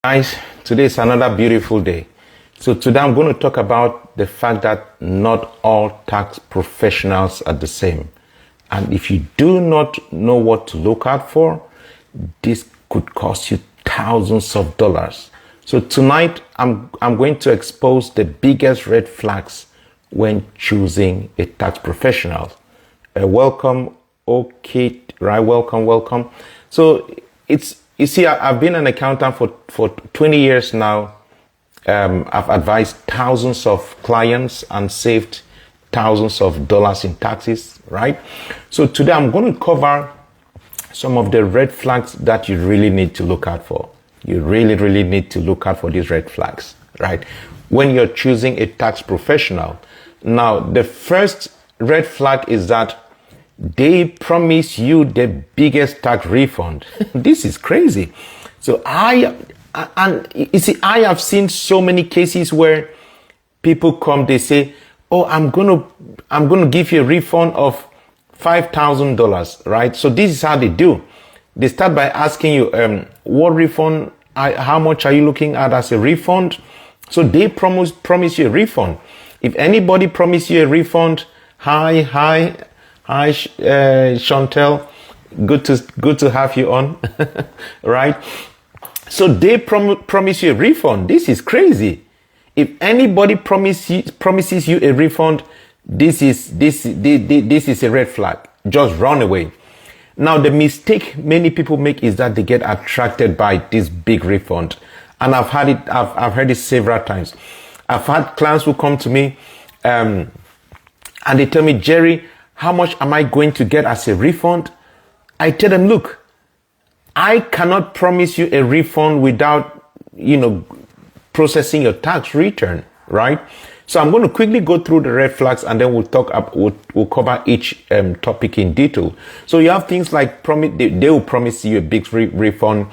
Guys, today is another beautiful day. So today I'm going to talk about the fact that not all tax professionals are the same. And if you do not know what to look out for, this could cost you thousands of dollars. So tonight I'm going to expose the biggest red flags when choosing a tax professional. Welcome, okay, right? Welcome. So you see, I've been an accountant for 20 years now. I've advised thousands of clients and saved thousands of dollars in taxes, right? So today I'm going to cover some of the red flags that you really need to look out for. You really need to look out for these red flags, right? When you're choosing a tax professional. Now, the first red flag is that they promise you the biggest tax refund. This is crazy. So I have seen so many cases where people come, they say, "Oh, I'm gonna give you a refund of $5,000, right?" So this is how they do. They start by asking you, what refund? How much are you looking at as a refund? So they promise you a refund. If anybody promise you a refund, hi, Chantel, good to have you on, right? So they promise you a refund. This is crazy. If anybody promises you a refund, this is a red flag. Just run away. Now, the mistake many people make is that they get attracted by this big refund, and I've heard it several times. I've had clients who come to me, and they tell me, "Jerry, how much am I going to get as a refund?" I tell them, "Look, I cannot promise you a refund without, processing your tax return, right?" So I'm going to quickly go through the red flags, and then we'll cover each topic in detail. So you have things like they will promise you a big refund.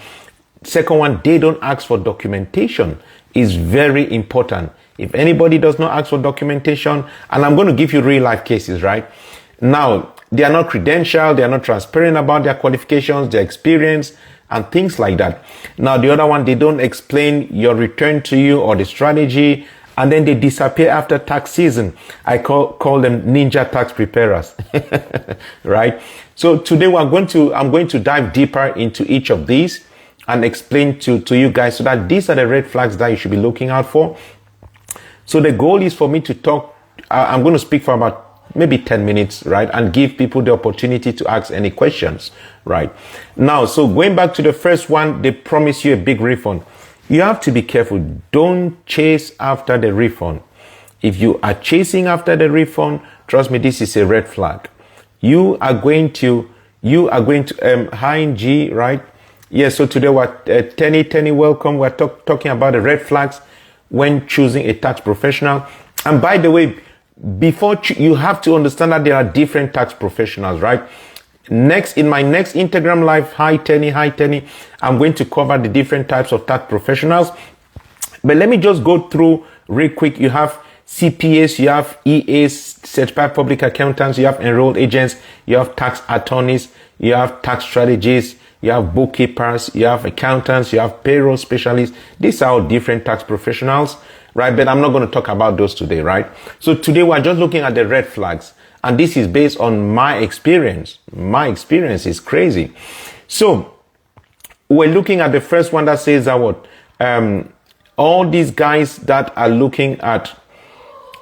Second one, they don't ask for documentation. Is very important. If anybody does not ask for documentation, and I'm going to give you real life cases, right? Now, they are not credentialed, they are not transparent about their qualifications, their experience, and things like that. Now, the other one, they don't explain your return to you or the strategy, and then they disappear after tax season. I call them ninja tax preparers, right? So today I'm going to dive deeper into each of these and explain to you guys so that these are the red flags that you should be looking out for. So the goal is for me to talk. I'm going to speak for about maybe 10 minutes, right? And give people the opportunity to ask any questions, right? Now, so going back to the first one, they promise you a big refund. You have to be careful. Don't chase after the refund. If you are chasing after the refund, trust me, this is a red flag. You are going to, hi G, right? Yes, so today we're, Tenny, welcome. We're talking about the red flags when choosing a tax professional. And by the way, you have to understand that there are different tax professionals, right? In my next Instagram live, hi Tenny, I'm going to cover the different types of tax professionals. But let me just go through real quick. You have CPAs, you have EAs, certified public accountants, you have enrolled agents, you have tax attorneys, you have tax strategists, you have bookkeepers, you have accountants, you have payroll specialists. These are all different tax professionals, right? But I'm not going to talk about those today, right? So today we're just looking at the red flags. And this is based on my experience. My experience is crazy. So we're looking at the first one that says that all these guys that are looking at,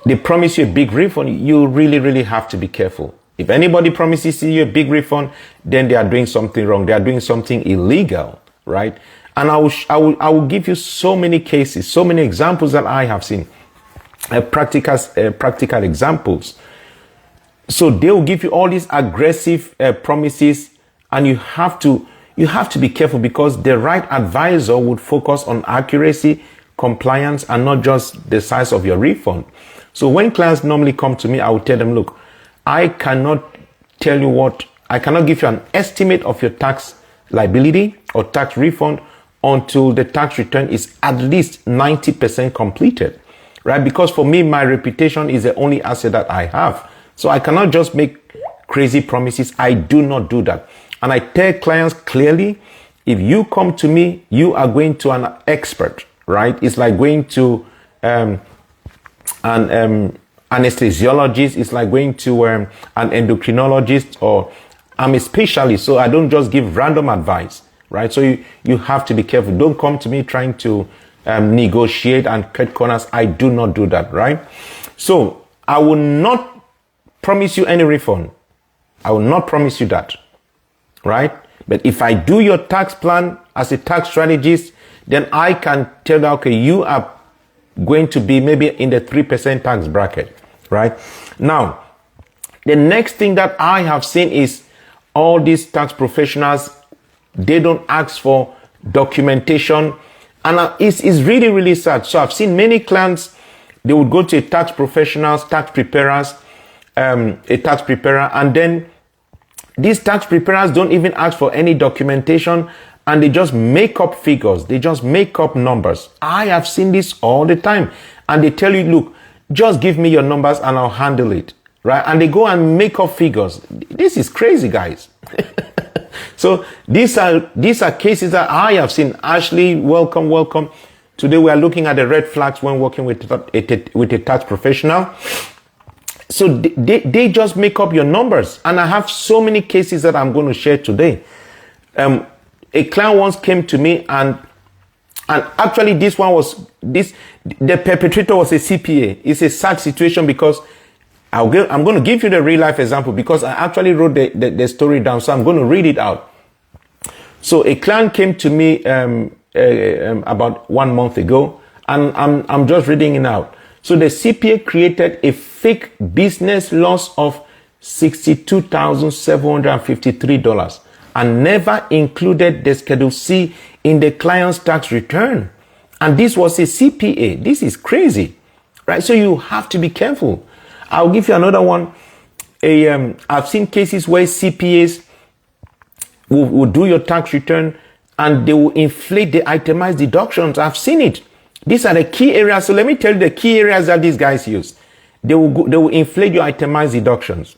they promise you a big refund. You really have to be careful. If anybody promises you a big refund, then they are doing something wrong. They are doing something illegal, right? And I will give you so many cases, so many examples that I have seen, practical examples. So they will give you all these aggressive promises, and you have to be careful, because the right advisor would focus on accuracy, compliance, and not just the size of your refund. So when clients normally come to me, I will tell them, "Look, I cannot give you an estimate of your tax liability or tax refund until the tax return is at least 90% completed, right? Because for me, my reputation is the only asset that I have. So I cannot just make crazy promises. I do not do that. And I tell clients clearly, If you come to me, you are going to an expert, right? It's like going to an anesthesiologist. It's like going to an endocrinologist, or I'm a specialist, so I don't just give random advice, right? So you have to be careful. Don't come to me trying to negotiate and cut corners. I do not do that, right? So I will not promise you any refund. I will not promise you that, right? But if I do your tax plan as a tax strategist, then I can tell you, okay, you are going to be maybe in the 3% tax bracket, right? Now, the next thing that I have seen is all these tax professionals, they don't ask for documentation, and it's really, really sad. So I've seen many clients, they would go to a tax professionals, tax preparers, a tax preparer, and then these tax preparers don't even ask for any documentation, and they just make up figures. They just make up numbers. I have seen this all the time. And they tell you, look, just give me your numbers and I'll handle it, right? And they go and make up figures. This is crazy, guys. So these are cases that I have seen. Ashley, welcome. Today we are looking at the red flags when working with a tax professional. So they just make up your numbers. And I have so many cases that I'm going to share today. A client once came to me, and actually the perpetrator was a CPA. It's a sad situation, because I'm going to give you the real life example, because I actually wrote the story down. So I'm going to read it out. So a client came to me about 1 month ago, and I'm just reading it out. So the CPA created a fake business loss of $62,753 and never included the Schedule C in the client's tax return. And this was a CPA. This is crazy, right? So you have to be careful. I'll give you another one. I've seen cases where CPAs will do your tax return, and they will inflate the itemized deductions. I've seen it. These are the key areas. So let me tell you the key areas that these guys use. They will inflate your itemized deductions.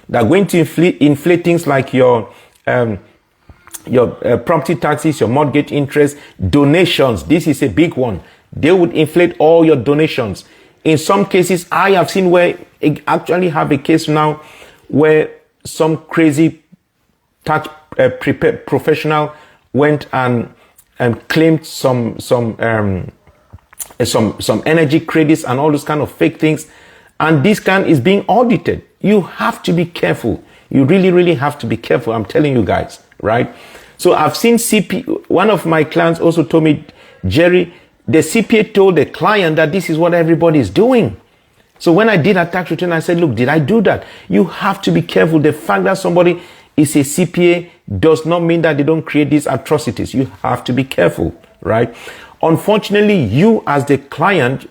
They're going to inflate things like your property taxes, your mortgage interest, donations. This is a big one. They would inflate all your donations. In some cases, I have seen where I actually have a case now where some crazy tax professional went and claimed some energy credits and all those kind of fake things, and this kind is being audited. You have to be careful. You really, really have to be careful. I'm telling you guys, right? So I've seen one of my clients also told me, Jerry, the CPA told the client that this is what everybody is doing. So when I did a tax return, I said, look, did I do that? You have to be careful. The fact that somebody is a CPA does not mean that they don't create these atrocities. You have to be careful, right? Unfortunately, you as the client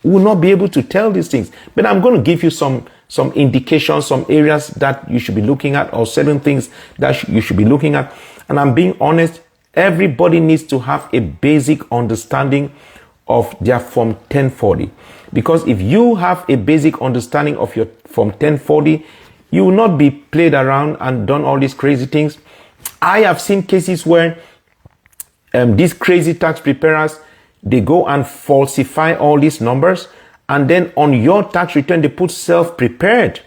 will not be able to tell these things. But I'm going to give you some indications, some areas that you should be looking at, or certain things that you should be looking at. And I'm being honest, everybody needs to have a basic understanding of their Form 1040. Because if you have a basic understanding of your Form 1040, you will not be played around and done all these crazy things. I have seen cases where these crazy tax preparers, they go and falsify all these numbers, and then on your tax return, they put self-prepared.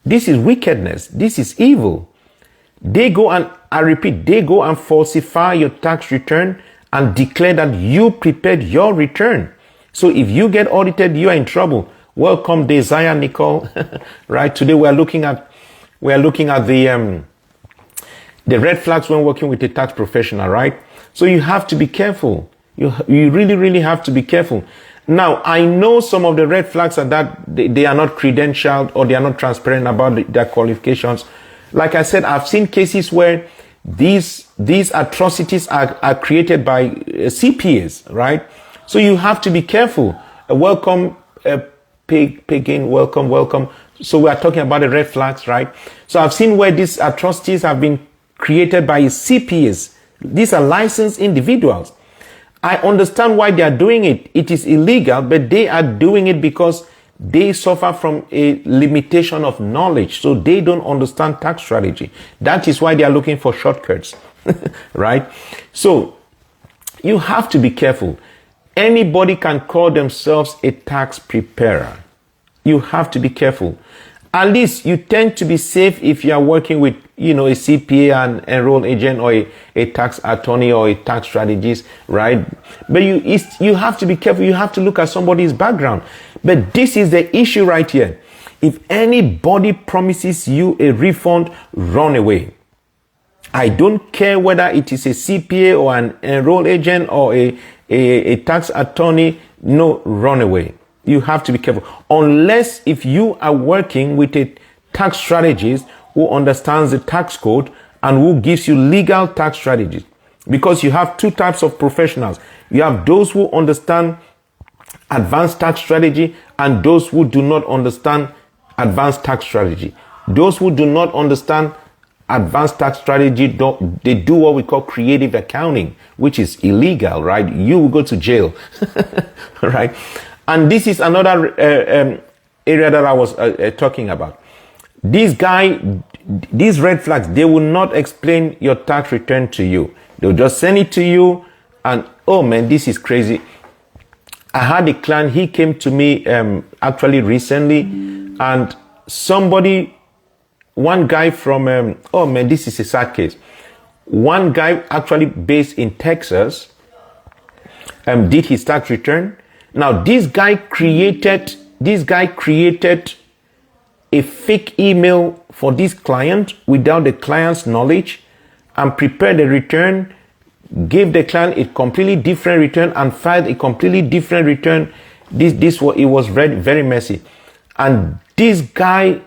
This is wickedness. This is evil. They go and, I repeat, they go and falsify your tax return and declare that you prepared your return. So if you get audited, you are in trouble. Welcome, Desire Nicole. Right? Today we are looking at the red flags when working with a tax professional, right? So you have to be careful. You really, really have to be careful. Now, I know some of the red flags are that they are not credentialed, or they are not transparent about their qualifications. Like I said, I've seen cases where these atrocities are created by CPAs, right? So you have to be careful. Welcome, Pegin, welcome. So we are talking about the red flags, right? So I've seen where these atrocities have been created by CPAs. These are licensed individuals. I understand why they are doing it. It is illegal, but they are doing it because they suffer from a limitation of knowledge. So they don't understand tax strategy. That is why they are looking for shortcuts. right? So you have to be careful. Anybody can call themselves a tax preparer. You have to be careful. At least you tend to be safe if you are working with, a CPA, an enrolled agent, or a tax attorney, or a tax strategist, right? But you have to be careful. You have to look at somebody's background. But this is the issue right here. If anybody promises you a refund, run away. I don't care whether it is a CPA or an enrolled agent or a tax attorney. No, run away. You have to be careful. Unless if you are working with a tax strategist who understands the tax code and who gives you legal tax strategies. Because you have two types of professionals. You have those who understand advanced tax strategy and those who do not understand advanced tax strategy. Those who do not understand advanced tax strategy, they do what we call creative accounting, which is illegal, right? You will go to jail, right? And this is another area that I was talking about. These red flags, they will not explain your tax return to you. They'll just send it to you and, oh man, this is crazy. I had a client, he came to me actually recently, and one guy from, oh man, this is a sad case. One guy actually based in Texas did his tax return. Now this guy created a fake email for this client without the client's knowledge and prepared a return, gave the client a completely different return and filed a completely different return. It was very, very messy. And this guy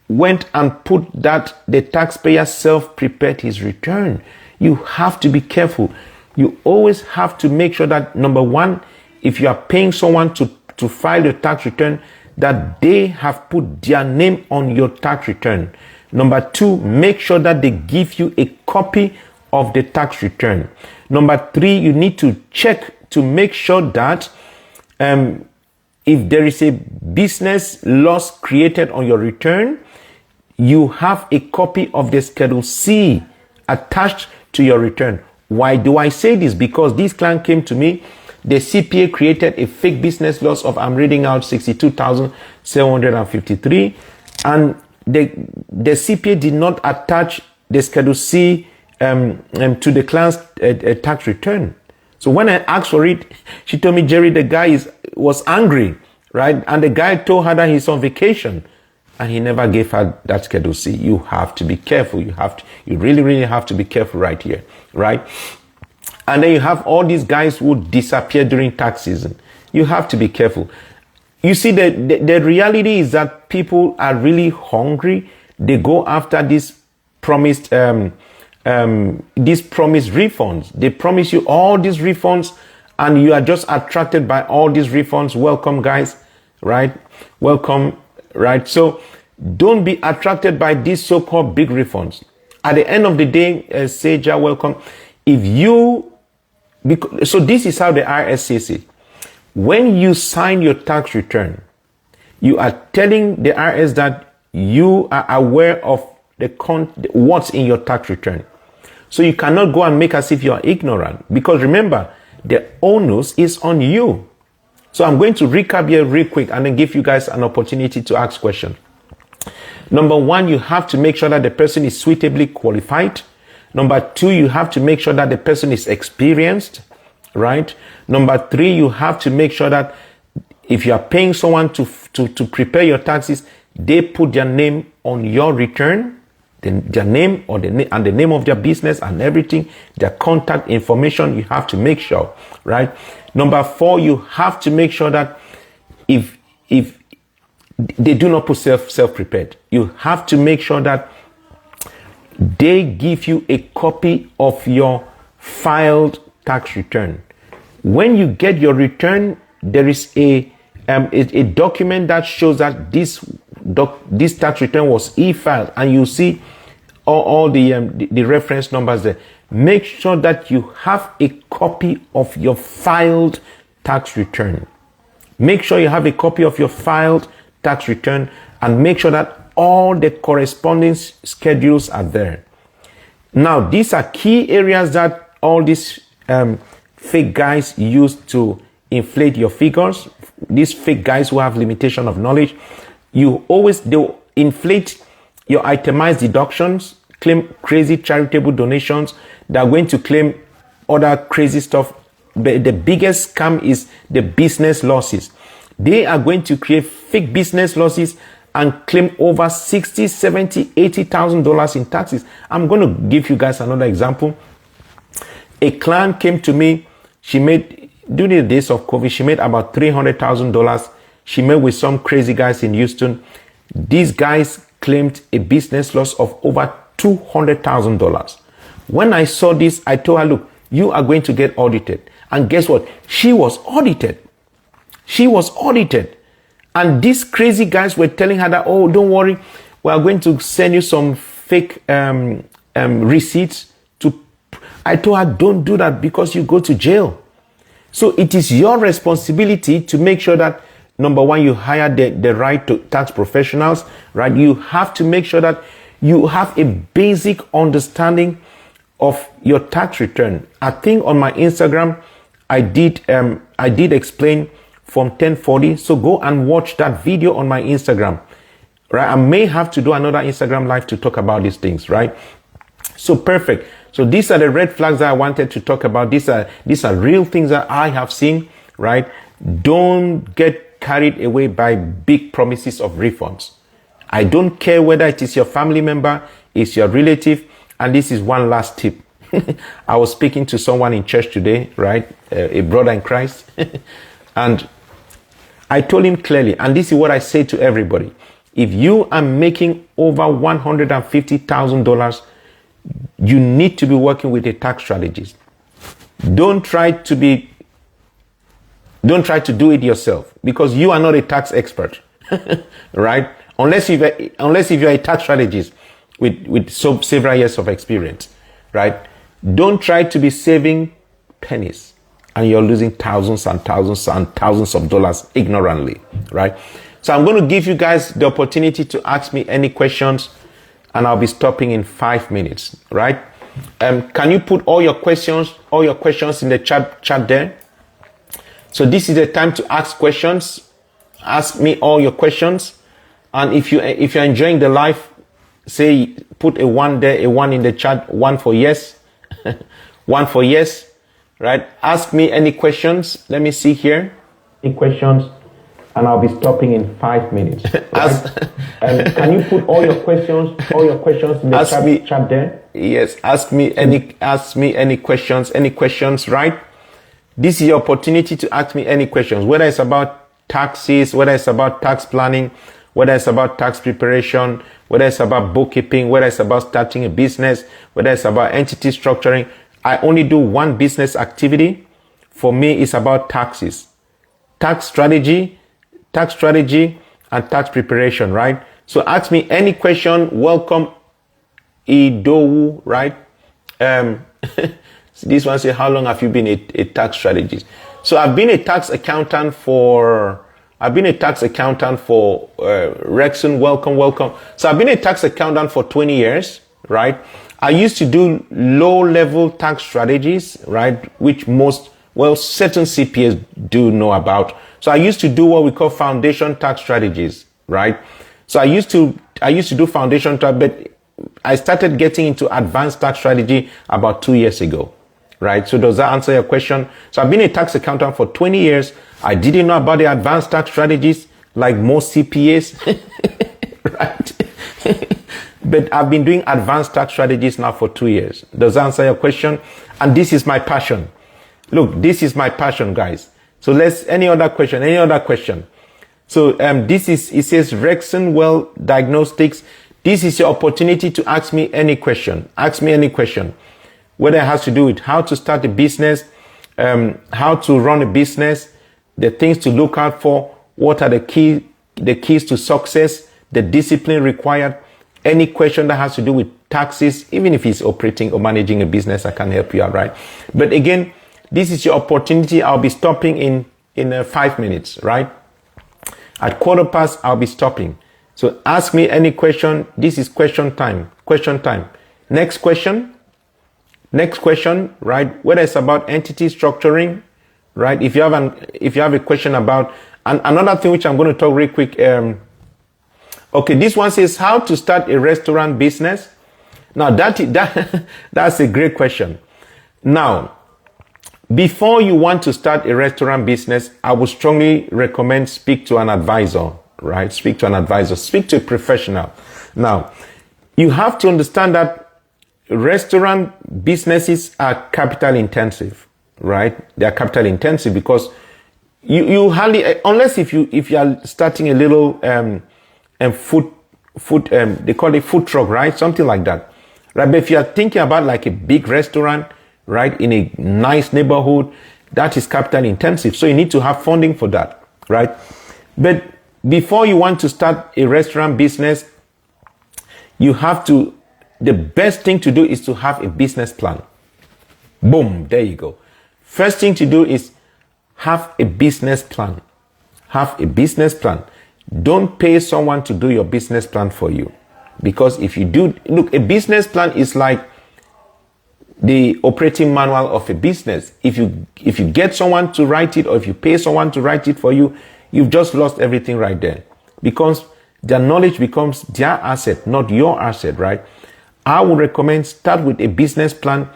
went and put that the taxpayer self-prepared his return. You have to be careful. You always have to make sure that, number one, if you are paying someone to file your tax return, that they have put their name on your tax return. Number two, make sure that they give you a copy of the tax return. Number three, you need to check to make sure that if there is a business loss created on your return, you have a copy of the Schedule C attached to your return. Why do I say this? Because this client came to me. The CPA created a fake business loss of, I'm reading out, 62,753. And the CPA did not attach the Schedule C to the client's tax return. So when I asked for it, she told me, Jerry, the guy was angry, right? And the guy told her that he's on vacation and he never gave her that Schedule C. You have to be careful. You really, really have to be careful right here, right? And then you have all these guys who disappear during tax season. You have to be careful. You see, the reality is that people are really hungry. They go after these promised refunds. They promise you all these refunds and you are just attracted by all these refunds. Welcome, guys, right? Welcome, right? So don't be attracted by these so-called big refunds. At the end of the day, Seja, welcome. So this is how the IRS says it. When you sign your tax return, you are telling the IRS that you are aware of what's in your tax return. So you cannot go and make as if you are ignorant, because remember, the onus is on you. So I'm going to recap here real quick and then give you guys an opportunity to ask questions. Number one, you have to make sure that the person is suitably qualified. Number two, you have to make sure that the person is experienced, right? Number three, you have to make sure that if you are paying someone to prepare your taxes, they put their name on your return, their name and the name of their business and everything, their contact information. You have to make sure, right? Number four, you have to make sure that if they do not put self-prepared, you have to make sure that they give you a copy of your filed tax return. When you get your return, there is a document that shows that this tax return was e-filed, and you see all the reference numbers there. Make sure that you have a copy of your filed tax return. Make sure you have a copy of your filed tax return, and make sure that all the corresponding schedules are there. Now, these are key areas that all these fake guys use to inflate your figures. These fake guys who have limitation of knowledge, they'll inflate your itemized deductions, claim crazy charitable donations. They're going to claim other crazy stuff. But the biggest scam is the business losses. They are going to create fake business losses and claim over 60, 70, 80,000 dollars in taxes. I'm going to give you guys another example. A client came to me. She made, during the days of COVID, she made about $300,000. She met with some crazy guys in Houston. These guys claimed a business loss of over $200,000. When I saw this, I told her, look, you are going to get audited. And guess what? She was audited. She was audited. And these crazy guys were telling her that, oh, don't worry, we are going to send you some fake receipts. I told her, don't do that because you go to jail. So it is your responsibility to make sure that, number one, you hire the right to tax professionals, right? You have to make sure that you have a basic understanding of your tax return. I think on my Instagram, I did explain from 1040. So go and watch that video on my Instagram, right? I may have to do another Instagram live to talk about these things, right? So perfect. So these are the red flags that I wanted to talk about. These are real things that I have seen, right? Don't get carried away by big promises of refunds. I don't care whether it is your family member, it's your relative. And this is one last tip. I was speaking to someone in church today, right? A brother in Christ. And I told him clearly, and this is what I say to everybody. If you are making over $150,000, you need to be working with a tax strategist. Don't try to do it yourself because you are not a tax expert, right? Unless if you're a tax strategist with several years of experience, right? Don't try to be saving pennies and you're losing thousands and thousands and thousands of dollars ignorantly, right? So I'm going to give you guys the opportunity to ask me any questions and I'll be stopping in 5 minutes, right? Can you put all your questions in the chat there? So this is the time to ask questions. Ask me all your questions. And if you're enjoying the live, say, put a 1 there, a 1 in the chat, 1 for yes, 1 for yes, right? Ask me any questions. Let me see here. Any questions? And I'll be stopping in 5 minutes. Right? Can you put all your questions in the chat there? Yes. Ask me any questions, right? This is your opportunity to ask me any questions, whether it's about taxes, whether it's about tax planning, whether it's about tax preparation, whether it's about bookkeeping, whether it's about starting a business, whether it's about entity structuring. I only do one business activity. For me, it's about taxes, tax strategy, and tax preparation, right? So ask me any question. Welcome, Idowu, right? This one says, how long have you been a tax strategist? So I've been a tax accountant for Rexon. Welcome. So I've been a tax accountant for 20 years, right? I used to do low-level tax strategies, right? Which certain CPAs do know about. So I used to do what we call foundation tax strategies, right? So I used to do foundation tax, but I started getting into advanced tax strategy about 2 years ago, right? So does that answer your question? So I've been a tax accountant for 20 years. I didn't know about the advanced tax strategies like most CPAs, right? But I've been doing advanced tax strategies now for 2 years. Does that answer your question? And this is my passion. Look, this is my passion, guys. So any other question? So it says Rexon Well Diagnostics. This is your opportunity to ask me any question. Ask me any question. Whether it has to do with how to start a business, how to run a business, the things to look out for, what are the keys to success, the discipline required, any question that has to do with taxes, even if it's operating or managing a business, I can help you out, right? But again, this is your opportunity. I'll be stopping in 5 minutes, right? At 1:15, I'll be stopping. So ask me any question. This is question time. Next question. Next question, right? Whether it's about entity structuring, right? If you have a question about, and another thing which I'm going to talk real quick. Okay, this one says how to start a restaurant business. Now that's a great question. Now, before you want to start a restaurant business, I would strongly recommend speak to an advisor, right? Speak to an advisor, speak to a professional. Now, you have to understand that restaurant businesses are capital intensive, right? They are capital intensive because you hardly, unless if you are starting a little food they call it food truck, right? Something like that, right? But if you are thinking about like a big restaurant, right, in a nice neighborhood, that is capital intensive. So you need to have funding for that, right? But before you want to start a restaurant business, the best thing to do is to have a business plan. Boom, there you go. First thing to do is have a business plan. Have a business plan. Don't pay someone to do your business plan for you. Because if you do, look, a business plan is like the operating manual of a business. If you get someone to write it, or if you pay someone to write it for you, you've just lost everything right there. Because their knowledge becomes their asset, not your asset, right? I would recommend start with a business plan.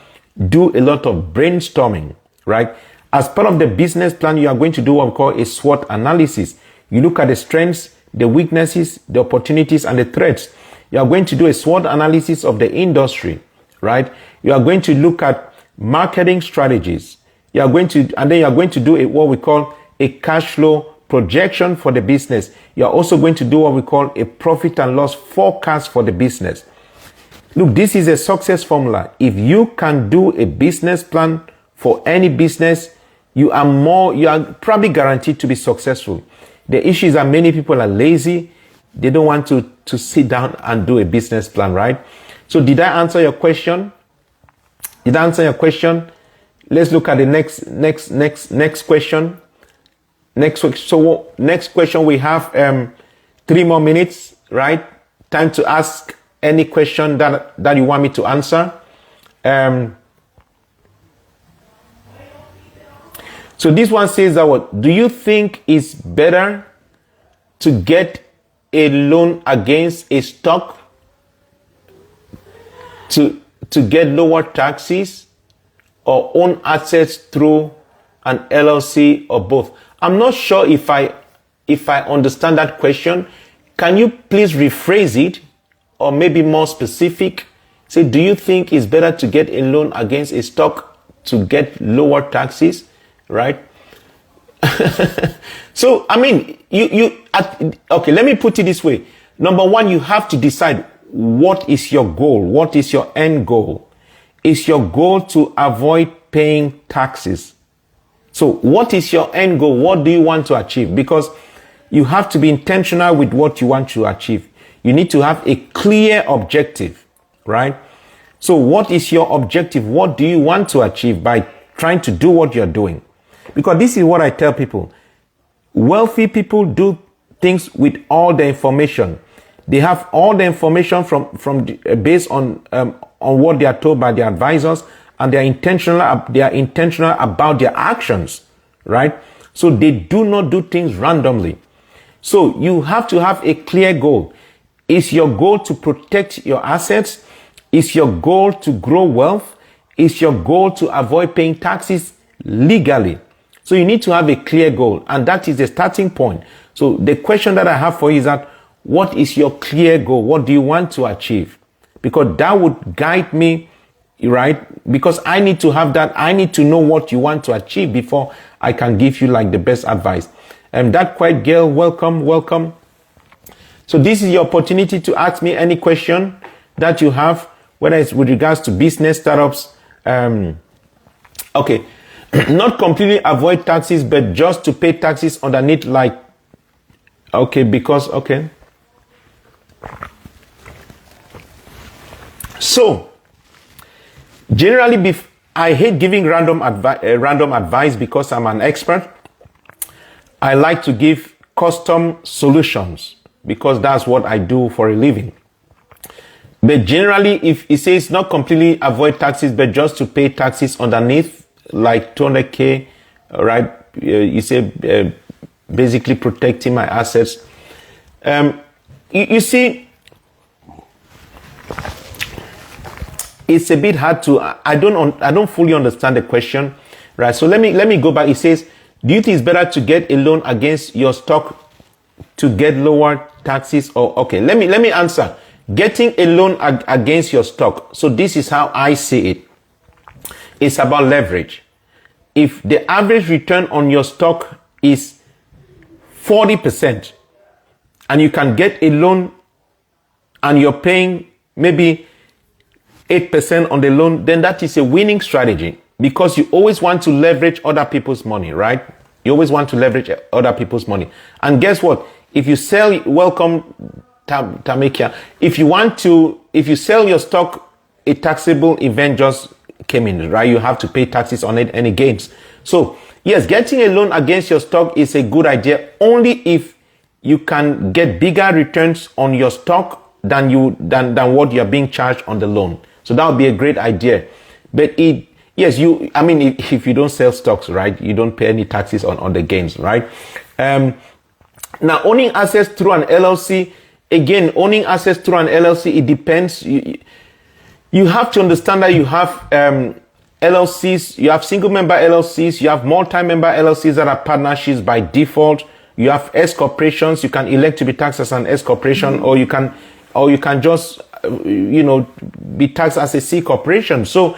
Do a lot of brainstorming, right? As part of the business plan, you are going to do what we call a SWOT analysis. You look at the strengths, the weaknesses, the opportunities, and the threats. You are going to do a SWOT analysis of the industry, right? You are going to look at marketing strategies. You are going to do what we call a cash flow projection for the business. You are also going to do what we call a profit and loss forecast for the business. Look, this is a success formula. If you can do a business plan for any business, you are probably guaranteed to be successful. The issue is that many people are lazy. They don't want to sit down and do a business plan, right? So did I answer your question? Did I answer your question? Let's look at the next question. So next question, we have 3 more minutes, right? Time to ask any question that you want me to answer. So this one says that what do you think is better to get a loan against a stock to get lower taxes, or own assets through an LLC, or both? I'm not sure if I understand that question. Can you please rephrase it, or maybe more specific? Say, do you think it's better to get a loan against a stock to get lower taxes, right? So, I mean, okay, let me put it this way. Number one, you have to decide what is your goal? What is your end goal? Is your goal to avoid paying taxes? So what is your end goal? What do you want to achieve? Because you have to be intentional with what you want to achieve. You need to have a clear objective, right? So what is your objective? What do you want to achieve by trying to do what you're doing? Because this is what I tell people. Wealthy people do things with all the information. They have all the information from based on what they are told by their advisors, and they are intentional about their actions, right? So they do not do things randomly. So you have to have a clear goal. Is your goal to protect your assets? Is your goal to grow wealth? Is your goal to avoid paying taxes legally? So you need to have a clear goal, and that is the starting point. So the question that I have for you is that, what is your clear goal? What do you want to achieve? Because that would guide me, right? Because I need to have that. I need to know what you want to achieve before I can give you like the best advice. And that quiet girl, welcome. So this is your opportunity to ask me any question that you have, whether it's with regards to business startups. Okay. Not completely avoid taxes, but just to pay taxes underneath, like, okay, because, okay. So, generally, I hate giving random advice because I'm an expert. I like to give custom solutions because that's what I do for a living. But generally, if it says not completely avoid taxes, but just to pay taxes underneath, like 200K, right? You say basically protecting my assets. You see, it's a bit hard to. I don't fully understand the question, right? So let me go back. It says, do you think it's better to get a loan against your stock to get lower taxes? Or okay, let me answer. Getting a loan against your stock. So this is how I see it. It's about leverage. If the average return on your stock is 40% and you can get a loan and you're paying maybe 8% on the loan, then that is a winning strategy, because you always want to leverage other people's money, right? You always want to leverage other people's money. And guess what? If you sell, welcome Tamekia, if you sell your stock, a taxable event just came in, right? You have to pay taxes on it, any gains. So yes, getting a loan against your stock is a good idea only if you can get bigger returns on your stock than what you're being charged on the loan. So that would be a great idea. But if you don't sell stocks, right, you don't pay any taxes on the gains, right? Now, owning assets through an LLC, again, owning assets through an LLC, it depends. You have to understand that you have LLCs, you have single member LLCs, you have multi-member LLCs that are partnerships by default. You have S corporations. You can elect to be taxed as an S corporation, or you can just be taxed as a C corporation. So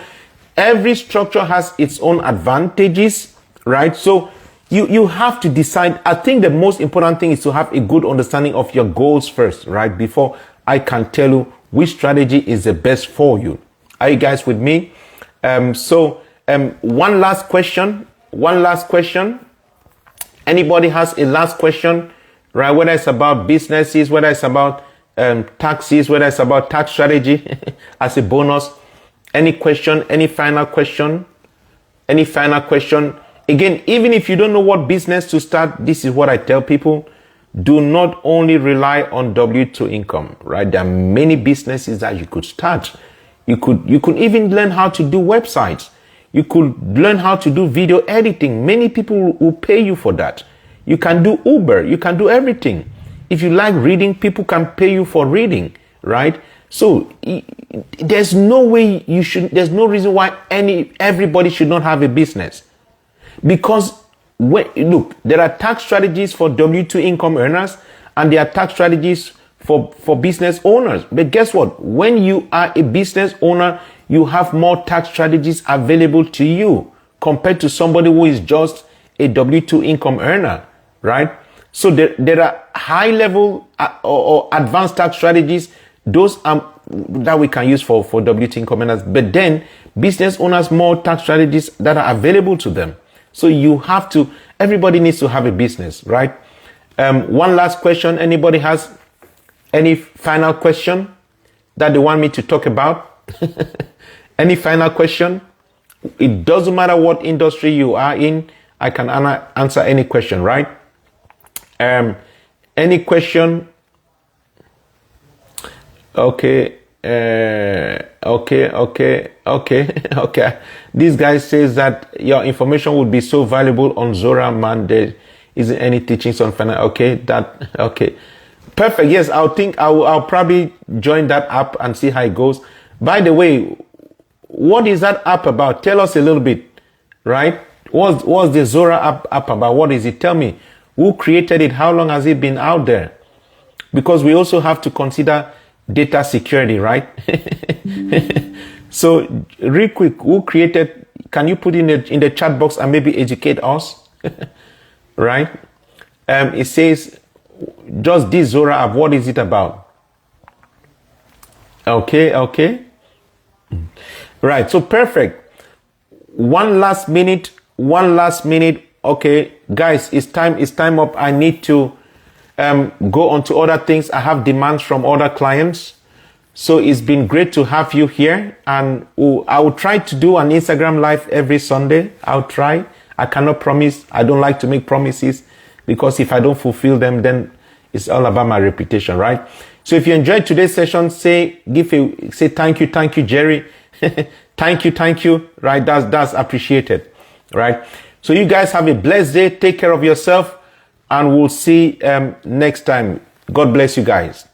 every structure has its own advantages, right? So you have to decide. I think the most important thing is to have a good understanding of your goals first, right? Before I can tell you which strategy is the best for you. Are you guys with me? One last question. Anybody has a last question, right? Whether it's about businesses, whether it's about taxes, whether it's about tax strategy as a bonus. Any question, any final question? Again, even if you don't know what business to start, this is what I tell people. Do not only rely on W-2 income, right? There are many businesses that you could start. You could even learn how to do websites. You could learn how to do video editing. Many people will pay you for that. You can do Uber. You can do everything. If you like reading, people can pay you for reading, right? So there's no way there's no reason why everybody should not have a business. Because look, there are tax strategies for W-2 income earners and there are tax strategies for business owners. But guess what? When you are a business owner, you have more tax strategies available to you compared to somebody who is just a W-2 income earner, right? So there are high level or advanced tax strategies. Those that we can use for W-2 income earners. But then business owners, more tax strategies that are available to them. So everybody needs to have a business, right? One last question. Anybody has any final question that they want me to talk about? Any final question? It doesn't matter what industry you are in. I can answer any question, right? Any question? Okay. Okay. This guy says that your information would be so valuable on Zora, man. There isn't any teachings on finance. Okay. Perfect. Yes, I'll probably join that app and see how it goes. By the way, what is that app about? Tell us a little bit, right? What's the Zora app about? What is it? Tell me. Who created it? How long has it been out there? Because we also have to consider data security, right? So real quick, who created? Can you put in the chat box and maybe educate us? Right? It says just this Zora app. What is it about? Okay. Right. So perfect. One last minute. Okay, guys, it's time up. I need to go on to other things. I have demands from other clients. So it's been great to have you here. And I will try to do an Instagram live every Sunday. I'll try. I cannot promise. I don't like to make promises because if I don't fulfill them, then it's all about my reputation, right? So if you enjoyed today's session, say thank you, Jerry. thank you, right? That's appreciated, right? So you guys have a blessed day. Take care of yourself, and we'll see next time. God bless you guys.